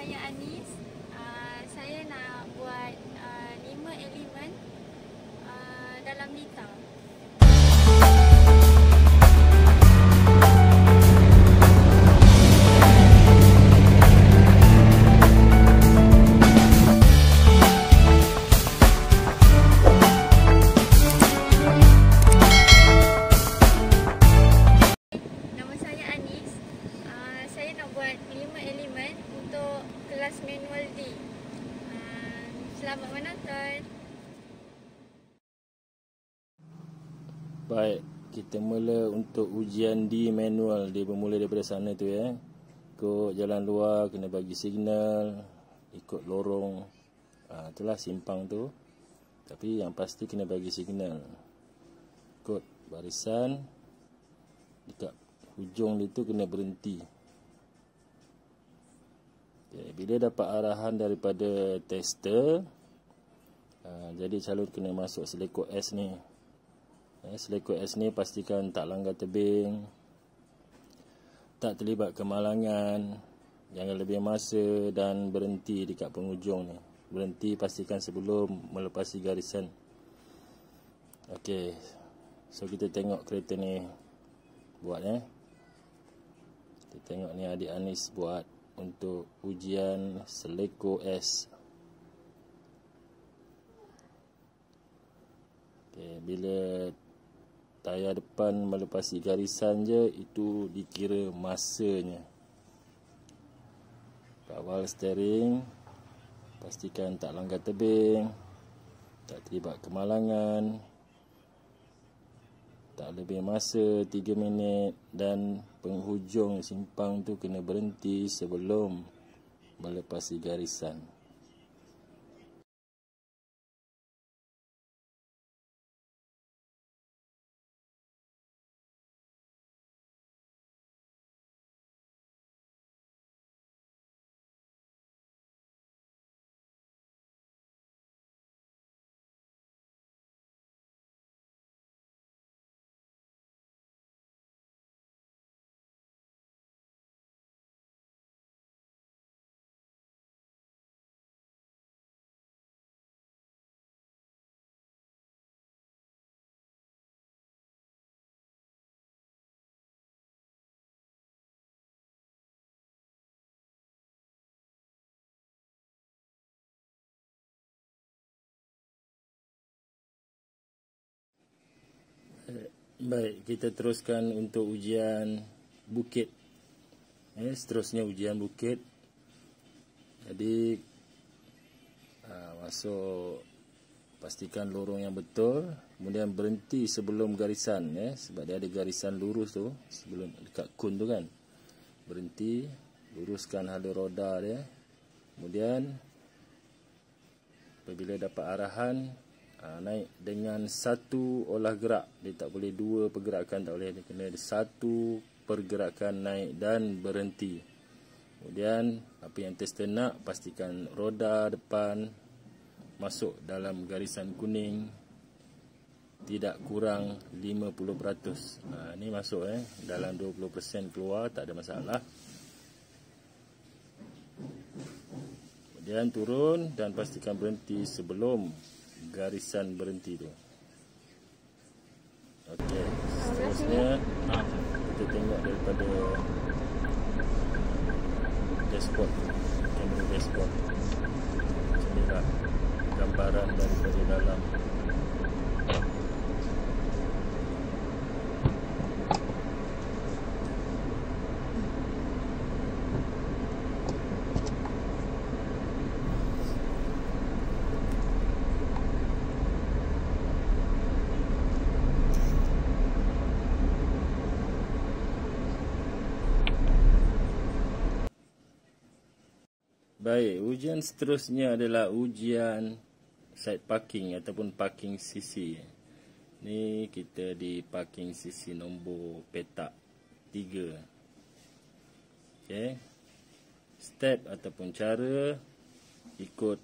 saya Anis. Saya nak buat 5 elemen dalam lita. Nama saya Anis. Saya nak buat 5 elemen untuk kelas manual D. Selamat menonton. Baik, kita mula untuk ujian D manual. Dia bermula daripada sana tu ya. Ikut jalan luar, kena bagi signal, ikut lorong. Itulah simpang tu. Tapi yang pasti kena bagi signal. Ikut barisan. Dekat hujung dia tu kena berhenti. Okay, bila dapat arahan daripada tester, jadi calon kena masuk selekut S ni. Selekut S ni pastikan tak langgar tebing, tak terlibat kemalangan, jangan lebih masa dan berhenti dekat penghujung ni. Berhenti pastikan sebelum melepasi garisan. Okey. So kita tengok kereta ni buat Kita tengok ni adik Anis buat untuk ujian selekut S. Okay, bila tayar depan melepasi garisan je, itu dikira masanya. Kawal steering, pastikan tak langgar tebing, tak terlibat kemalangan, tak lebih masa 3 minit, dan penghujung simpang tu kena berhenti sebelum melepasi garisan. Baik, kita teruskan untuk ujian bukit. Seterusnya ujian bukit. Jadi masuk, pastikan lorong yang betul, kemudian berhenti sebelum garisan sebab dia ada garisan lurus tu sebelum dekat kun tu kan. Berhenti, luruskan hala roda dia. Kemudian apabila dapat arahan, naik dengan satu olah gerak. Dia tak boleh dua pergerakan, tak boleh. Dia kena ada satu pergerakan naik dan berhenti. Kemudian apa yang tester nak, pastikan roda depan masuk dalam garisan kuning tidak kurang 50%. Ni masuk dalam 20% keluar, tak ada masalah. Kemudian turun dan pastikan berhenti sebelum garisan berhenti tu. Okey, seterusnya kita tengok daripada dashboard, kamera dashboard. Macam ni lah gambaran daripada dalam. Baik, ujian seterusnya adalah ujian side parking ataupun parking CC. Ni kita di parking CC nombor petak 3. Okey. Step ataupun cara, ikut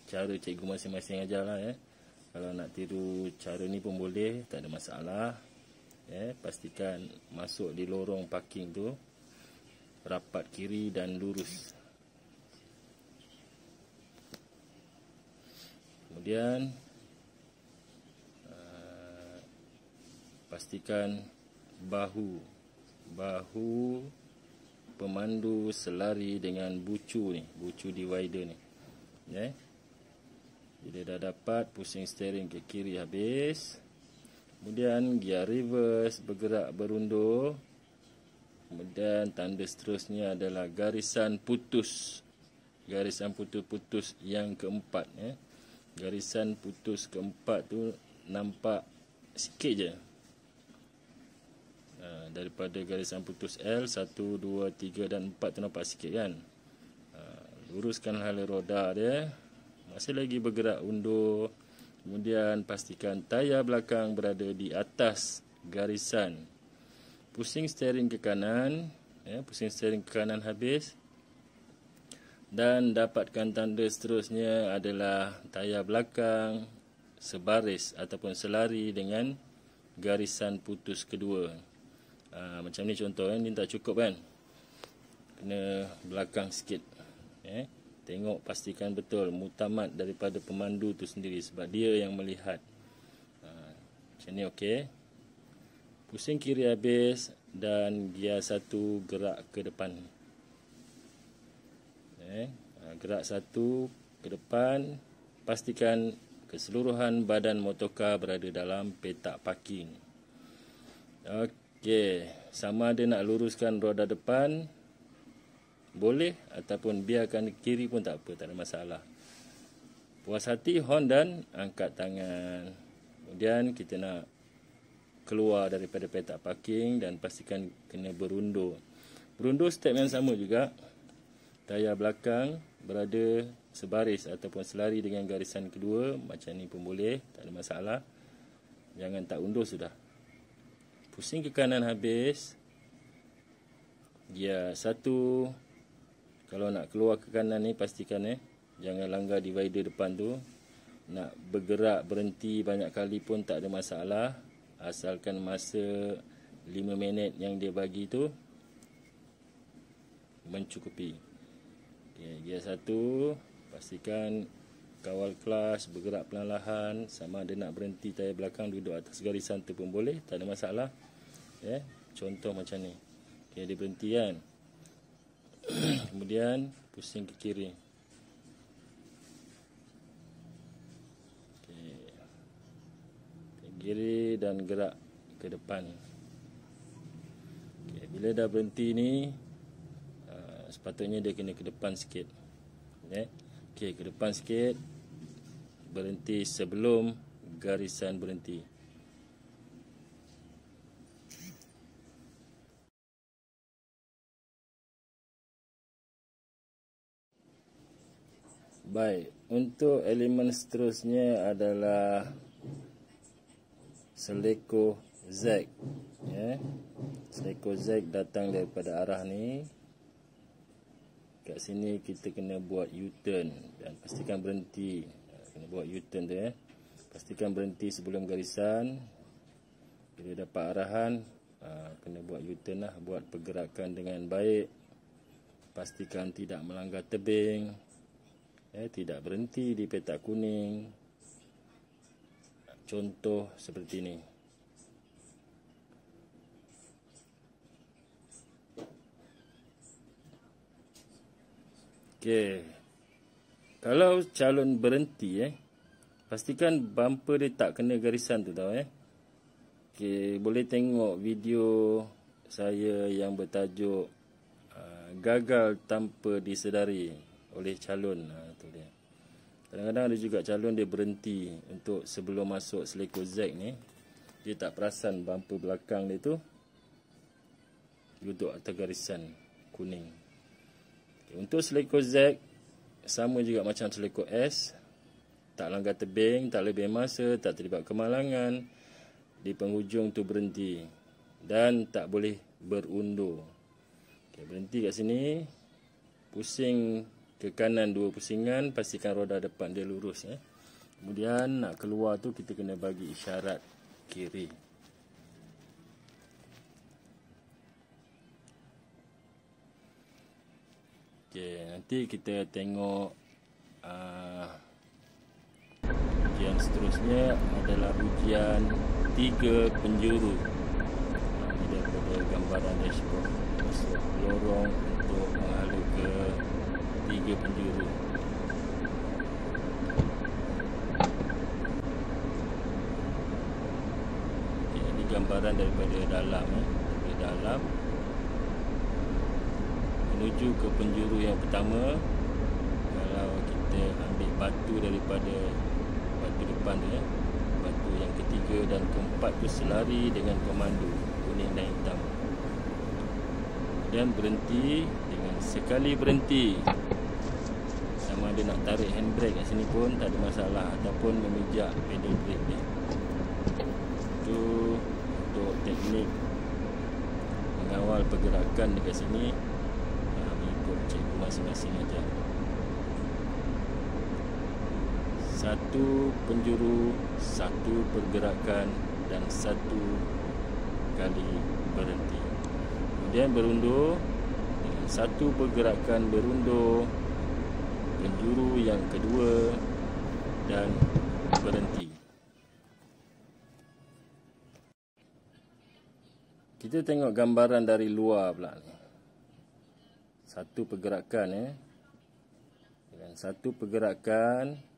cara cikgu masing-masing ajarlah Kalau nak tiru cara ni pun boleh, tak ada masalah. Pastikan masuk di lorong parking tu rapat kiri dan lurus. Kemudian pastikan bahu pemandu selari dengan bucu ni, bucu divider ni. Bila dah dapat, pusing steering ke kiri habis. Kemudian gear reverse bergerak berundur. Kemudian tanda seterusnya adalah garisan putus. Garisan putus-putus yang keempat. Garisan putus keempat tu nampak sikit je. Daripada garisan putus L 1, 2, 3 dan 4 tu nampak sikit kan. Luruskan hala roda dia. Masih lagi bergerak undur. Kemudian pastikan tayar belakang berada di atas garisan. Pusing steering ke kanan. Pusing steering ke kanan habis. Dan dapatkan tanda seterusnya adalah tayar belakang sebaris ataupun selari dengan garisan putus kedua. Macam ni contoh kan, ni tak cukup kan. Kena belakang sikit. Tengok pastikan betul mutamat daripada pemandu tu sendiri sebab dia yang melihat. Macam ni okey. Pusing kiri habis dan gear 1 gerak ke depan. Gerak 1 ke depan. Pastikan keseluruhan badan motorkar berada dalam petak parking. Okey, sama ada nak luruskan roda depan boleh, ataupun biarkan kiri pun tak apa, tak ada masalah. Puas hati horn dan angkat tangan. Kemudian kita nak keluar daripada petak parking dan pastikan kena berundur. Berundur step yang sama juga. Tayar belakang berada sebaris ataupun selari dengan garisan kedua. Macam ni pun boleh, tak ada masalah. Jangan tak undur sudah. Pusing ke kanan habis. Gear 1. Kalau nak keluar ke kanan ni pastikan jangan langgar divider depan tu. Nak bergerak berhenti banyak kali pun tak ada masalah. Asalkan masa 5 minit yang dia bagi tu mencukupi. Okay, gear 1 pastikan kawal kelas, bergerak perlahan-lahan. Sama ada nak berhenti tayar belakang duduk atas garisan tu pun boleh, tak ada masalah. Contoh macam ni. Okay, dia berhenti kan. Kemudian pusing ke kiri. Ke kiri dan gerak ke depan. Bila dah berhenti ni, sepatutnya dia kena ke depan sikit. Ke depan sikit. Berhenti sebelum garisan berhenti. Baik, untuk elemen seterusnya adalah seleko Z. Seleko Z datang daripada arah ni. Kat sini kita kena buat U-turn dan pastikan berhenti. Kena buat U-turn tu Pastikan berhenti sebelum garisan. Bila dapat arahan, kena buat U-turn lah. Buat pergerakan dengan baik. Pastikan tidak melanggar tebing. Tidak berhenti di petak kuning. Contoh seperti ini. Okey. Kalau calon berhenti pastikan bumper dia tak kena garisan tu tau Okey, boleh tengok video saya yang bertajuk gagal tanpa disedari oleh calon. Tu dia. Kadang-kadang ada juga calon dia berhenti untuk sebelum masuk seleko Z ni. Dia tak perasan bumper belakang dia tu duduk atas garisan kuning. Okay, untuk seleko Z sama juga macam seleko S. Tak langgar tebing, tak lebih masa, tak terlibat kemalangan. Di penghujung tu berhenti dan tak boleh berundur. Okay, berhenti kat sini. Pusing ke kanan 2 pusingan, pastikan roda depan dia lurus Kemudian nak keluar tu kita kena bagi isyarat kiri. Okey, nanti kita tengok Dan seterusnya adalah ujian 3 penjuru. Ini daripada gambaran dashboard. Masuk lorong untuk menghala ke 3 penjuru. Ini gambaran daripada dalam, dari dalam menuju ke penjuru yang pertama. Kalau kita ambil batu daripada batu depan dia, batu yang ketiga dan keempat tu selari dengan komando kuning dan hitam. Kemudian berhenti dengan sekali berhenti. Sama ada nak tarik handbrake kat sini pun tak ada masalah, ataupun memijak pedal brake dia. Itu untuk teknik mengawal pergerakan dekat sini. Mengikut cikgu masing-masing aja. 1 penjuru, 1 pergerakan dan 1 kali berhenti. Kemudian berundur dengan 1 pergerakan berundur, penjuru yang kedua dan berhenti. Kita tengok gambaran dari luar pula ni. 1 pergerakan dengan 1 pergerakan,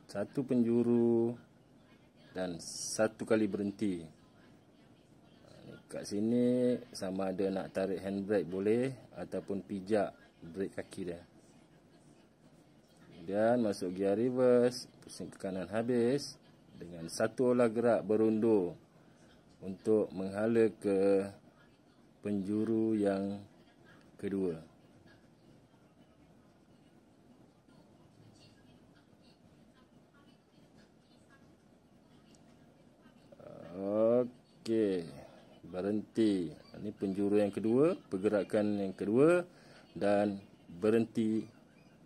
1 penjuru dan 1 kali berhenti. Kat sini sama ada nak tarik handbrake boleh, ataupun pijak brake kaki dia. Kemudian masuk gear reverse, pusing ke kanan habis, dengan 1 olah gerak berundur untuk menghala ke penjuru yang kedua. Okey, berhenti. Ini penjuru yang kedua, pergerakan yang kedua, dan berhenti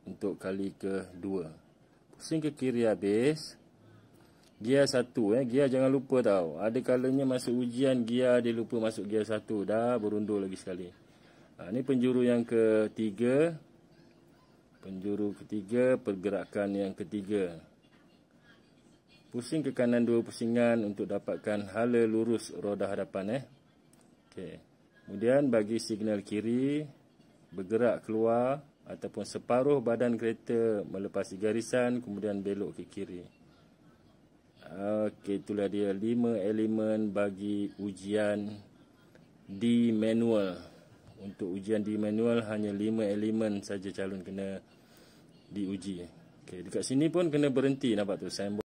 untuk kali kedua. Pusing ke kiri habis. Gear 1, gear jangan lupa tau. Ada kalanya masuk ujian gear dia lupa masuk gear 1. Dah berundur lagi sekali. Ini penjuru yang ketiga. Penjuru ketiga, pergerakan yang ketiga. Pusing ke kanan 2 pusingan untuk dapatkan hala lurus roda hadapan. Okey. Kemudian bagi signal kiri, bergerak keluar ataupun separuh badan kereta melepasi garisan, kemudian belok ke kiri. Okey, itulah dia 5 elemen bagi ujian D manual. Untuk ujian D manual hanya 5 elemen saja calon kena diuji. Okey, dekat sini pun kena berhenti, nampak tu signboard.